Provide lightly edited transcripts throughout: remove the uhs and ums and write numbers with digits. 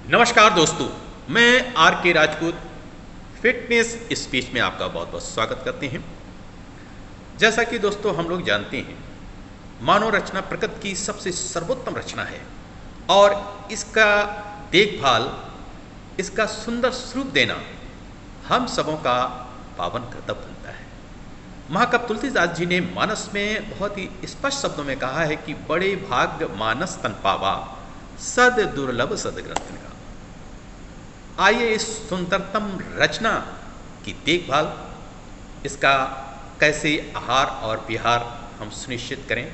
नमस्कार दोस्तों, मैं आर के राजपूत फिटनेस स्पीच में आपका बहुत बहुत स्वागत करते हैं। जैसा कि दोस्तों हम लोग जानते हैं, मानव रचना प्रकृति की सबसे सर्वोत्तम रचना है और इसका देखभाल, इसका सुंदर स्वरूप देना हम सबों का पावन कर्तव्य बनता है। महाकवि तुलसीदास जी ने मानस में बहुत ही स्पष्ट शब्दों में कहा है कि बड़े भाग्य मानस तन पावा, सद दुर्लभ सद ग्रंथ का। आइए इस सुंदरतम रचना की देखभाल, इसका कैसे आहार और विहार हम सुनिश्चित करें,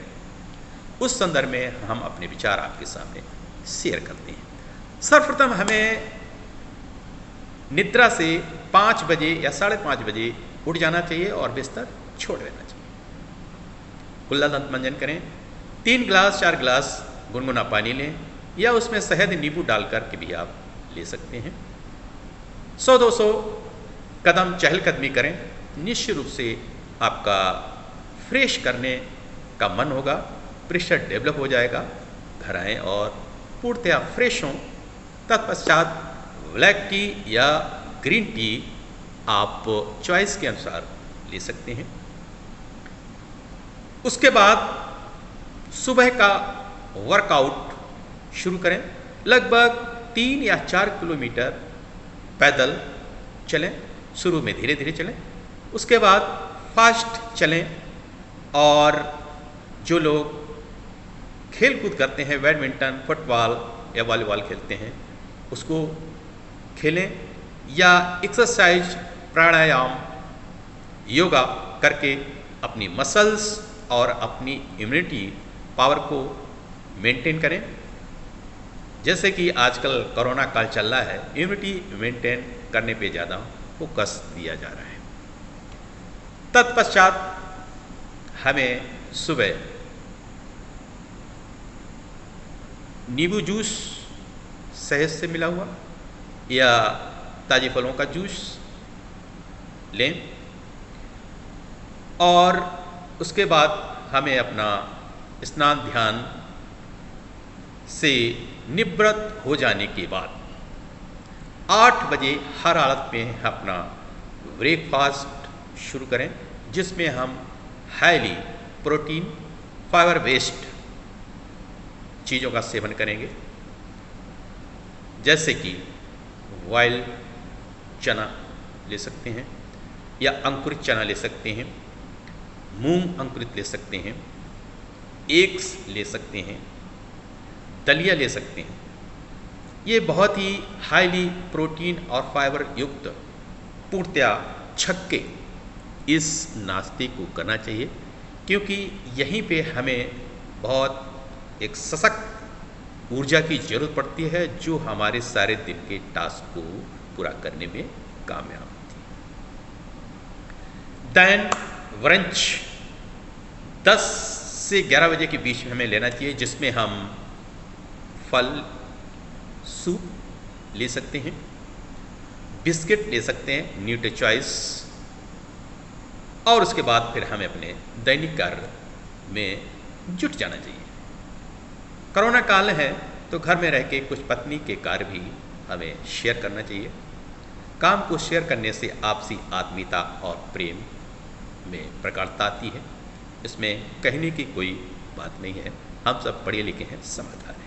उस संदर्भ में हम अपने विचार आपके सामने शेयर करते हैं। सर्वप्रथम हमें निद्रा से 5 बजे या 5:30 बजे उठ जाना चाहिए और बिस्तर छोड़ देना चाहिए। कुल्ला दंत मंजन करें, 3 गिलास 4 गिलास गुनगुना पानी लें या उसमें शहद नींबू डालकर के भी आप ले सकते हैं। 100-200 कदम चहलकदमी करें, निश्चित रूप से आपका फ्रेश करने का मन होगा, प्रेशर डेवलप हो जाएगा। घर आएँ और पूर्णतया फ्रेश हों। तत्पश्चात ब्लैक टी या ग्रीन टी आप चॉइस के अनुसार ले सकते हैं। उसके बाद सुबह का वर्कआउट शुरू करें। लगभग 3 या 4 किलोमीटर पैदल चलें। शुरू में धीरे धीरे चलें, उसके बाद फास्ट चलें। और जो लोग खेल कूद करते हैं, बैडमिंटन, फुटबॉल या वॉलीबॉल खेलते हैं, उसको खेलें या एक्सरसाइज, प्राणायाम, योगा करके अपनी मसल्स और अपनी इम्यूनिटी पावर को मेंटेन करें। जैसे कि आजकल कोरोना काल चल रहा है, इम्यूनिटी मेंटेन करने पे ज़्यादा फोकस दिया जा रहा है। तत्पश्चात हमें सुबह नींबू जूस शहद से मिला हुआ या ताजे फलों का जूस लें और उसके बाद हमें अपना स्नान ध्यान से निवृत्त हो जाने के बाद 8 बजे हर हालत में अपना ब्रेकफास्ट शुरू करें, जिसमें हम हाईली प्रोटीन, फाइबर बेस्ड चीज़ों का सेवन करेंगे, जैसे कि बॉइल्ड चना ले सकते हैं या अंकुरित चना ले सकते हैं, मूंग अंकुरित ले सकते हैं, एग्स ले सकते हैं, दलिया ले सकते हैं। ये बहुत ही हाईली प्रोटीन और फाइबर युक्त पूर्णतया छक्के इस नाश्ते को करना चाहिए, क्योंकि यहीं पे हमें बहुत एक सशक्त ऊर्जा की ज़रूरत पड़ती है, जो हमारे सारे दिन के टास्क को पूरा करने में कामयाब होती है। दैन ब्रंच 10 से 11 बजे के बीच में हमें लेना चाहिए, जिसमें हम फल, सूप ले सकते हैं, बिस्किट ले सकते हैं, न्यूट्री चॉइस, और उसके बाद फिर हमें अपने दैनिक कार्य में जुट जाना चाहिए। कोरोना काल है तो घर में रह के कुछ पत्नी के कार्य भी हमें शेयर करना चाहिए। काम को शेयर करने से आपसी आत्मीयता और प्रेम में प्रगाढ़ता आती है। इसमें कहने की कोई बात नहीं है, हम सब पढ़े लिखे हैं, समझदार हैं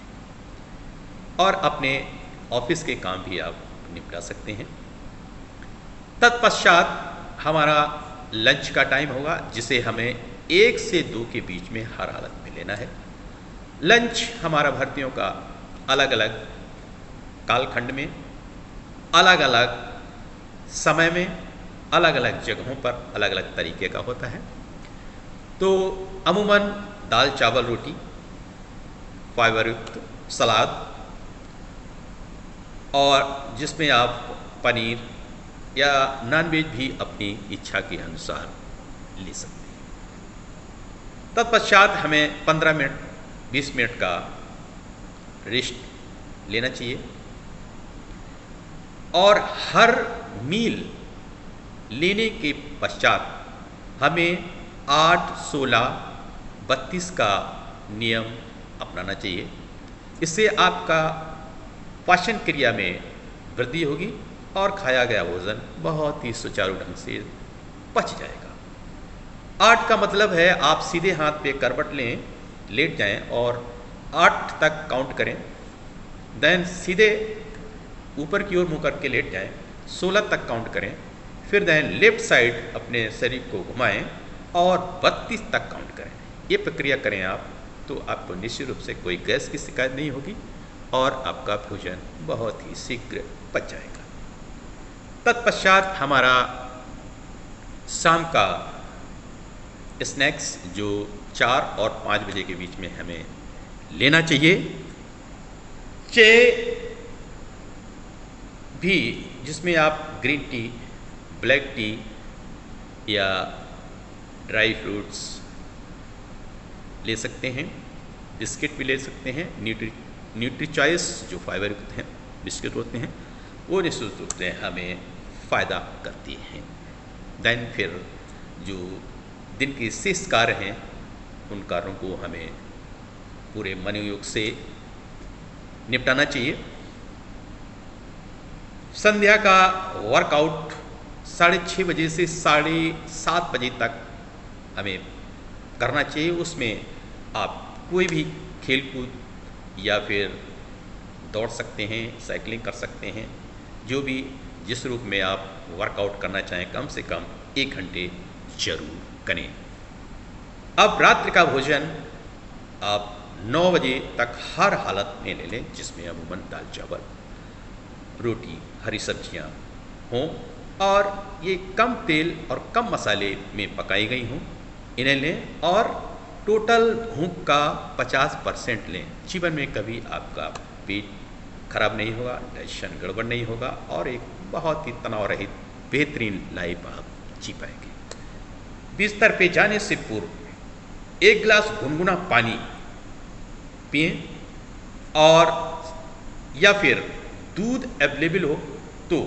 और अपने ऑफिस के काम भी आप निपटा सकते हैं। तत्पश्चात हमारा लंच का टाइम होगा, जिसे हमें 1 से 2 के बीच में हर हालत में लेना है। लंच हमारा भारतीयों का अलग अलग कालखंड में, अलग अलग समय में, अलग अलग जगहों पर अलग अलग तरीके का होता है। तो अमूमन दाल चावल रोटी, फाइबर युक्त सलाद, और जिसमें आप पनीर या नॉनवेज भी अपनी इच्छा के अनुसार ले सकते हैं। तत्पश्चात हमें 15 मिनट 20 मिनट का रेस्ट लेना चाहिए और हर मील लेने के पश्चात हमें 8-16-32 का नियम अपनाना चाहिए। इससे आपका पाचन क्रिया में वृद्धि होगी और खाया गया भोजन बहुत ही सुचारू ढंग से पच जाएगा। 8 का मतलब है आप सीधे हाथ पे करवट लें, लेट जाएं और 8 तक काउंट करें, देन सीधे ऊपर की ओर मुँह करके लेट जाएं, 16 तक काउंट करें, फिर देन लेफ्ट साइड अपने शरीर को घुमाएं और 32 तक काउंट करें। ये प्रक्रिया करें आप तो आपको निश्चित रूप से कोई गैस की शिकायत नहीं होगी और आपका भोजन बहुत ही शीघ्र पच जाएगा। तत्पश्चात हमारा शाम का स्नैक्स जो 4 और 5 बजे के बीच में हमें लेना चाहिए। चाय भी जिसमें आप ग्रीन टी, ब्लैक टी या ड्राई फ्रूट्स ले सकते हैं, बिस्किट भी ले सकते हैं। न्यूट्री चॉइस जो फाइबर युक्त हैं बिस्किट होते हैं वो निश्चित रूप से हमें फ़ायदा करती हैं। देन फिर जो दिन के शेष कार्य हैं उन कार्यों को हमें पूरे मनोयोग से निपटाना चाहिए। संध्या का वर्कआउट 6:30 बजे से 7:30 बजे तक हमें करना चाहिए। उसमें आप कोई भी खेलकूद या फिर दौड़ सकते हैं, साइकिलिंग कर सकते हैं, जो भी जिस रूप में आप वर्कआउट करना चाहें कम से कम 1 घंटे जरूर करें। अब रात्रि का भोजन आप 9 बजे तक हर हालत में ले लें, जिसमें अमूमन दाल चावल, रोटी, हरी सब्जियां हों और ये कम तेल और कम मसाले में पकाई गई हों, इन्हें लें और टोटल भूख का 50% लें। जीवन में कभी आपका पेट खराब नहीं होगा, डाइजेशन गड़बड़ नहीं होगा और एक बहुत ही तनाव रहित बेहतरीन लाइफ आप जी पाएंगे। बिस्तर पे जाने से पूर्व 1 गिलास गुनगुना पानी पिएं और या फिर दूध अवेलेबल हो तो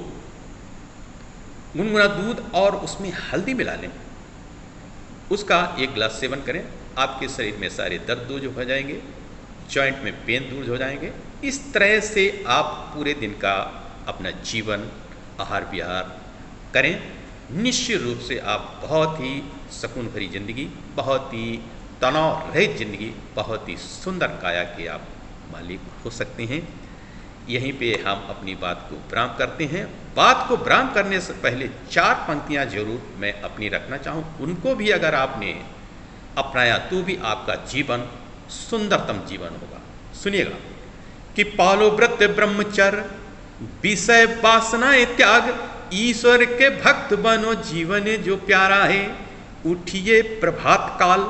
गुनगुना दूध और उसमें हल्दी मिला लें, उसका 1 गिलास सेवन करें। आपके शरीर में सारे दर्द दूर हो जाएंगे, जॉइंट में पेन दूर हो जाएंगे। इस तरह से आप पूरे दिन का अपना जीवन आहार विहार करें। निश्चित रूप से आप बहुत ही सुकून भरी जिंदगी, बहुत ही तनाव रहित जिंदगी, बहुत ही सुंदर काया के आप मालिक हो सकते हैं। यहीं पे हम अपनी बात को विराम करते हैं। बात को विराम करने से पहले 4 पंक्तियां जरूर मैं अपनी रखना चाहूँ, उनको भी अगर आपने अपनाया तो भी आपका जीवन सुंदरतम जीवन होगा। सुनिएगा कि पालो व्रत ब्रह्मचर्य, विषय वासनाएं त्याग, ईश्वर के भक्त बनो, जीवन जो प्यारा है। उठिए प्रभात काल,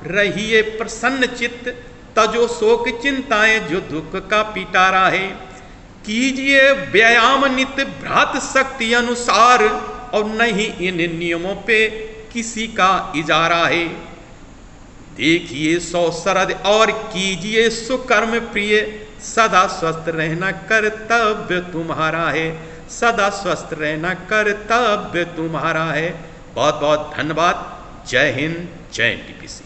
रहिए प्रसन्न चित्त, तजो शोक चिंताएं, जो दुख का पिटारा है। कीजिए व्यायाम नित्य भ्रात शक्ति अनुसार, और नहीं इन नियमों पे किसी का इजारा है। देखिए 100 शरद और कीजिए सुकर्म प्रिय, सदा स्वस्थ रहना कर्तव्य तुम्हारा है, सदा स्वस्थ रहना कर्तव्य तुम्हारा है। बहुत बहुत धन्यवाद। जय हिंद, जय NTPC।